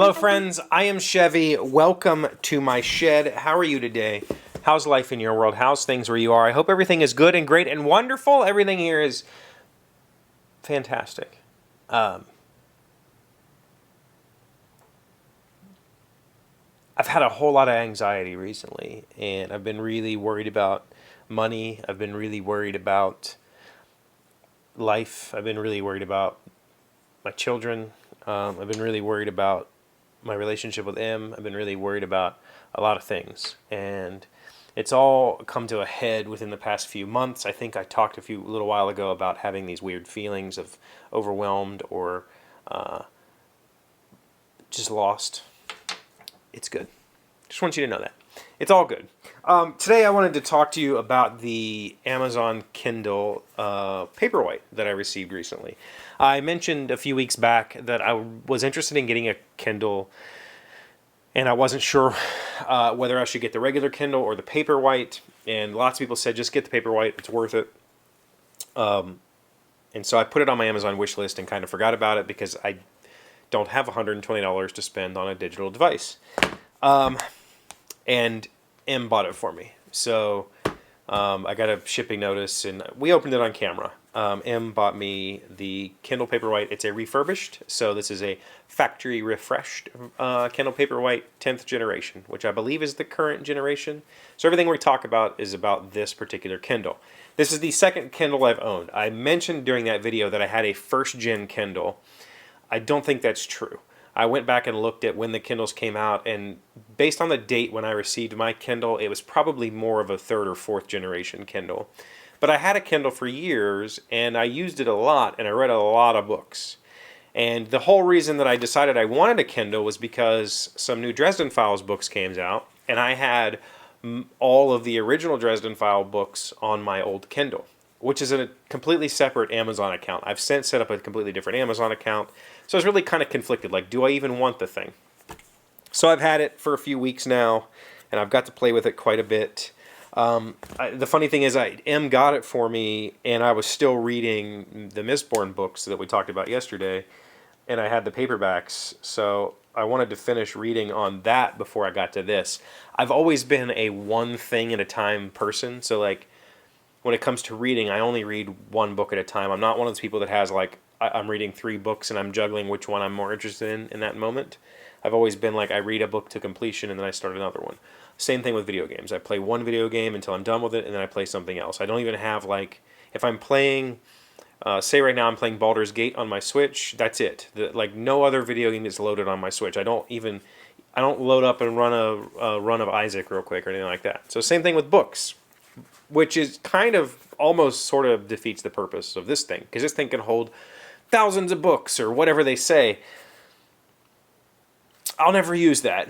Hello friends, I am Chevee. Welcome to my shed. How are you today? How's life in your world? How's things where you are? I hope everything is good and great and wonderful. Everything here is fantastic. I've had a whole lot of anxiety recently, and I've been really worried about money. I've been really worried about life. I've been really worried about my children. I've been really worried about my relationship with M. I've been really worried about a lot of things, and it's all come to a head within the past few months. I think I talked a little while ago about having these weird feelings of overwhelmed or just lost. It's good. Just want you to know that. It's all good. Today I wanted to talk to you about the Amazon Kindle Paperwhite that I received recently. I mentioned a few weeks back that I was interested in getting a Kindle, and I wasn't sure whether I should get the regular Kindle or the Paperwhite, and lots of people said just get the Paperwhite, it's worth it. And so I put it on my Amazon wish list and kind of forgot about it because I don't have $120 to spend on a digital device. And M bought it for me. So I got a shipping notice, and we opened it on camera. M bought me the Kindle Paperwhite. It's a refurbished, so this is a factory refreshed Kindle Paperwhite 10th generation, which I believe is the current generation. So everything we talk about is about this particular Kindle. This is the second Kindle I've owned. I mentioned during that video that I had a first-gen Kindle. I don't think that's true. I went back and looked at when the Kindles came out, and based on the date when I received my Kindle, it was probably more of a third or fourth generation Kindle. But I had a Kindle for years, and I used it a lot, and I read a lot of books. And the whole reason that I decided I wanted a Kindle was because some new Dresden Files books came out, and I had all of the original Dresden File books on my old Kindle, which is a completely separate Amazon account. I've since set up a completely different Amazon account, so I was really kind of conflicted, like, do I even want the thing? So I've had it for a few weeks now, and I've got to play with it quite a bit. The funny thing is, M got it for me, and I was still reading the Mistborn books that we talked about yesterday, and I had the paperbacks, so I wanted to finish reading on that before I got to this. I've always been a one thing at a time person, so like, when it comes to reading, I only read one book at a time. I'm not one of those people that has like, I'm reading 3 books and I'm juggling which one I'm more interested in that moment. I've always been like, I read a book to completion and then I start another one. Same thing with video games. I play one video game until I'm done with it, and then I play something else. I don't even have like, if I'm playing, say right now I'm playing Baldur's Gate on my Switch, that's it. Like no other video game is loaded on my Switch. I don't load up and run a run of Isaac real quick or anything like that. So same thing with books, which is kind of almost sort of defeats the purpose of this thing, because this thing can hold thousands of books or whatever they say. I'll never use that.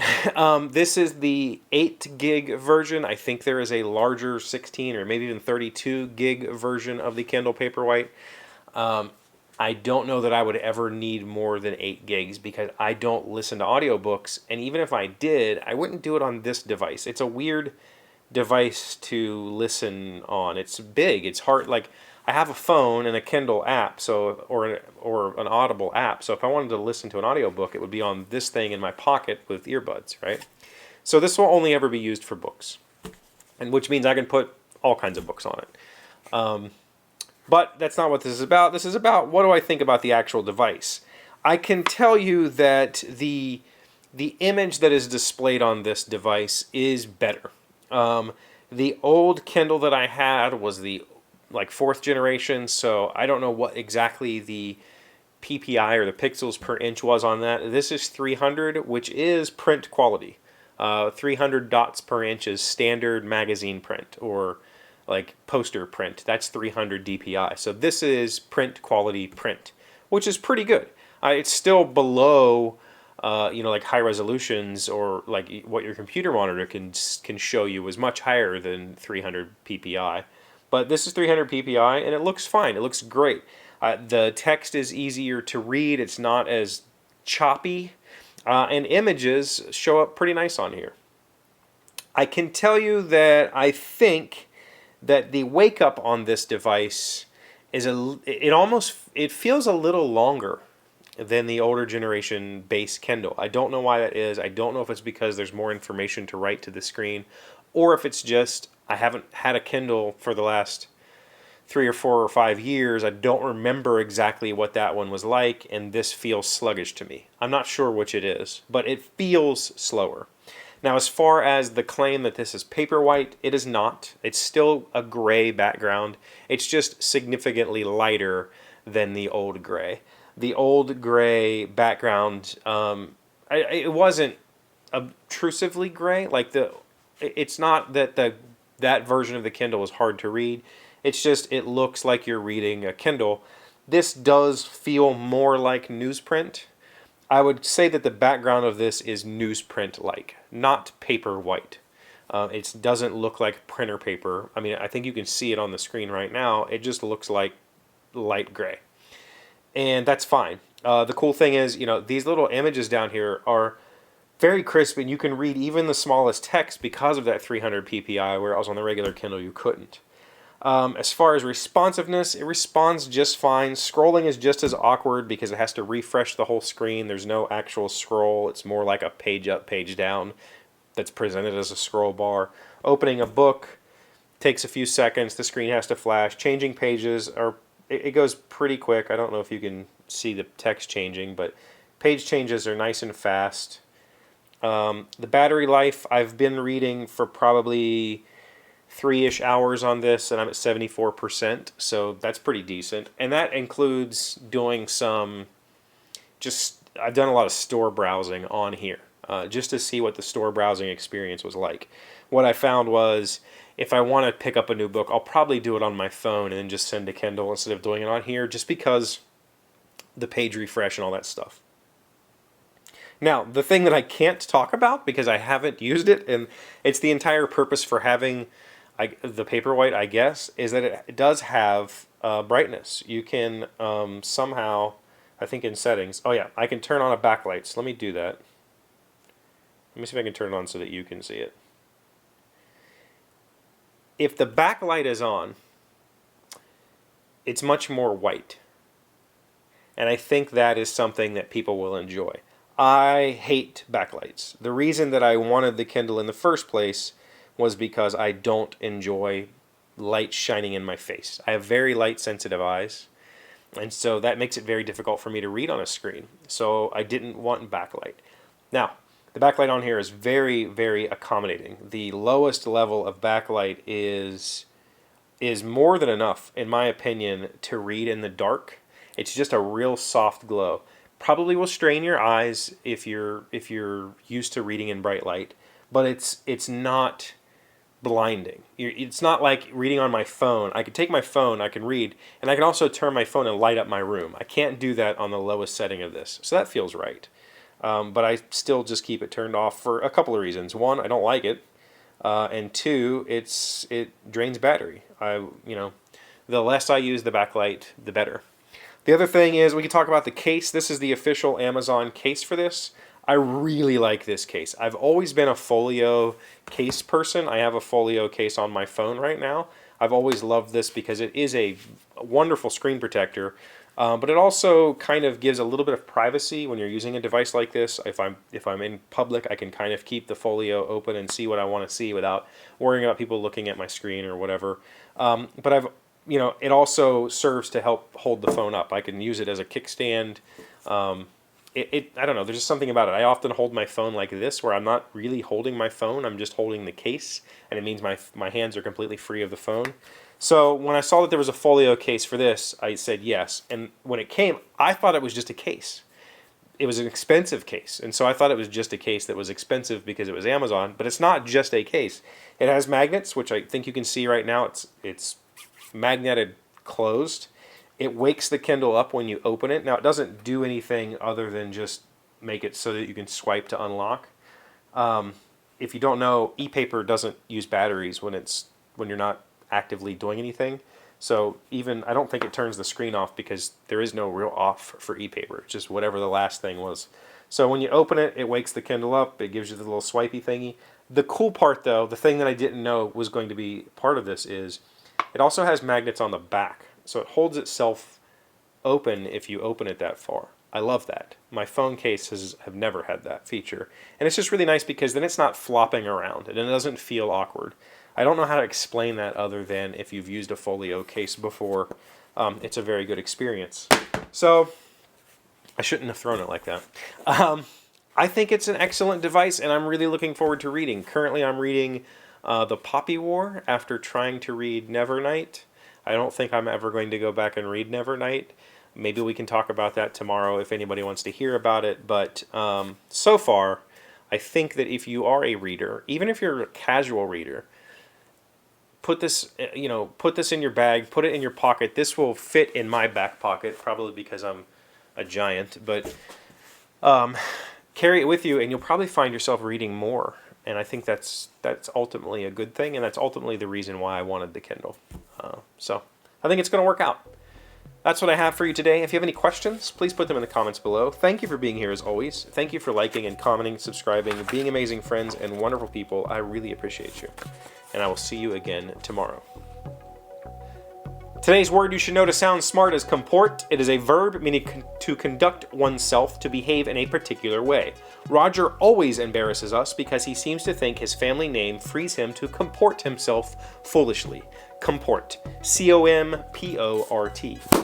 This is the 8 gig version. I think there is a larger 16 or maybe even 32 gig version of the Kindle Paperwhite. I don't know that I would ever need more than 8 gigs because I don't listen to audiobooks, and even if I did, I wouldn't do it on this device. It's a weird device to listen on. It's big. It's hard. Like, I have a phone and a Kindle app, so or an Audible app. So if I wanted to listen to an audiobook, it would be on this thing in my pocket with earbuds, right? So this will only ever be used for books, and which means I can put all kinds of books on it. But that's not what this is about. This is about what do I think about the actual device. I can tell you that the image that is displayed on this device is better. The old Kindle that I had was the like 4th generation, so I don't know what exactly the PPI or the pixels per inch was on that. This is 300, which is print quality. 300 dots per inch is standard magazine print or like poster print. That's 300 DPI. So this is print quality print, which is pretty good. It's still below like high resolutions, or like what your computer monitor can show you is much higher than 300 PPI. But this is 300 PPI, and it looks fine. It looks great. The text is easier to read. It's not as choppy, and images show up pretty nice on here. I can tell you that I think that the wake up on this device is it feels a little longer. than the older generation base Kindle. I don't know why that is. I don't know if it's because there's more information to write to the screen, or if it's just I haven't had a Kindle for the last 3 or 4 or 5 years. I don't remember exactly what that one was like, and this feels sluggish to me. I'm not sure which it is, but it feels slower. Now, as far as the claim that this is Paperwhite, it is not. It's still a gray background. It's just significantly lighter than the old gray. The old gray background, it wasn't obtrusively gray. Like it's not that that version of the Kindle is hard to read. It's just it looks like you're reading a Kindle. This does feel more like newsprint. I would say that the background of this is newsprint-like, not Paperwhite. It doesn't look like printer paper. I mean, I think you can see it on the screen right now. It just looks like light gray. And that's fine. The cool thing is, these little images down here are very crisp, and you can read even the smallest text because of that 300 ppi, whereas on the regular Kindle you couldn't. As far as responsiveness, it responds just fine. Scrolling is just as awkward because it has to refresh the whole screen. There's no actual scroll. It's more like a page up, page down that's presented as a scroll bar. Opening a book takes a few seconds. The screen has to flash. Changing pages it goes pretty quick. I don't know if you can see the text changing, but page changes are nice and fast. The battery life, I've been reading for probably 3-ish hours on this, and I'm at 74%, so that's pretty decent. And that includes doing I've done a lot of store browsing on here, just to see what the store browsing experience was like. What I found was, if I want to pick up a new book, I'll probably do it on my phone and then just send to Kindle instead of doing it on here, just because the page refresh and all that stuff. Now, the thing that I can't talk about because I haven't used it, and it's the entire purpose for having the Paperwhite, I guess, is that it does have brightness. You can somehow, I think in settings, oh yeah, I can turn on a backlight. So let me do that. Let me see if I can turn it on so that you can see it. If the backlight is on, it's much more white. And I think that is something that people will enjoy. I hate backlights. The reason that I wanted the Kindle in the first place was because I don't enjoy light shining in my face. I have very light sensitive eyes, and so that makes it very difficult for me to read on a screen. So I didn't want backlight. Now, the backlight on here is very, very accommodating. The lowest level of backlight is more than enough, in my opinion, to read in the dark. It's just a real soft glow. Probably will strain your eyes if you're used to reading in bright light, but it's not blinding. It's not like reading on my phone. I can take my phone, I can read, and I can also turn my phone and light up my room. I can't do that on the lowest setting of this, so that feels right. But I still just keep it turned off for a couple of reasons. One, I don't like it, and two, it drains battery. The less I use the backlight, the better. The other thing is, we can talk about the case. This is the official Amazon case for this. I really like this case. I've always been a folio case person. I have a folio case on my phone right now. I've always loved this because it is a wonderful screen protector, but it also kind of gives a little bit of privacy when you're using a device like this. If I'm in public, I can kind of keep the folio open and see what I want to see without worrying about people looking at my screen or whatever. But it also serves to help hold the phone up. I can use it as a kickstand. I don't know, there's just something about it. I often hold my phone like this, where I'm not really holding my phone, I'm just holding the case, and it means my hands are completely free of the phone. So when I saw that there was a folio case for this, I said yes. And when it came, I thought it was just a case. It was an expensive case, and so I thought it was just a case that was expensive because it was Amazon, but it's not just a case. It has magnets, which I think you can see right now. It's magneted closed. It wakes the Kindle up when you open it. Now, it doesn't do anything other than just make it so that you can swipe to unlock. If you don't know, e-paper doesn't use batteries when you're not actively doing anything. So I don't think it turns the screen off because there is no real off for e-paper. It's just whatever the last thing was. So when you open it, it wakes the Kindle up. It gives you the little swipey thingy. The cool part, though, the thing that I didn't know was going to be part of this is it also has magnets on the back. So it holds itself open if you open it that far. I love that. My phone cases have never had that feature. And it's just really nice because then it's not flopping around and it doesn't feel awkward. I don't know how to explain that other than if you've used a folio case before. It's a very good experience. So I shouldn't have thrown it like that. I think it's an excellent device and I'm really looking forward to reading. Currently I'm reading The Poppy War after trying to read Nevernight. I don't think I'm ever going to go back and read Nevernight. Maybe we can talk about that tomorrow if anybody wants to hear about it. But so far, I think that if you are a reader, even if you're a casual reader, put this, put this in your bag, put it in your pocket. This will fit in my back pocket, probably because I'm a giant. But carry it with you, and you'll probably find yourself reading more. And I think that's ultimately a good thing, and that's ultimately the reason why I wanted the Kindle. So I think it's going to work out. That's what I have for you today. If you have any questions, please put them in the comments below. Thank you for being here as always. Thank you for liking and commenting, subscribing, being amazing friends and wonderful people. I really appreciate you. And I will see you again tomorrow. Today's word you should know to sound smart is comport. It is a verb meaning to conduct oneself, to behave in a particular way. Roger always embarrasses us because he seems to think his family name frees him to comport himself foolishly. Comport. C-O-M-P-O-R-T.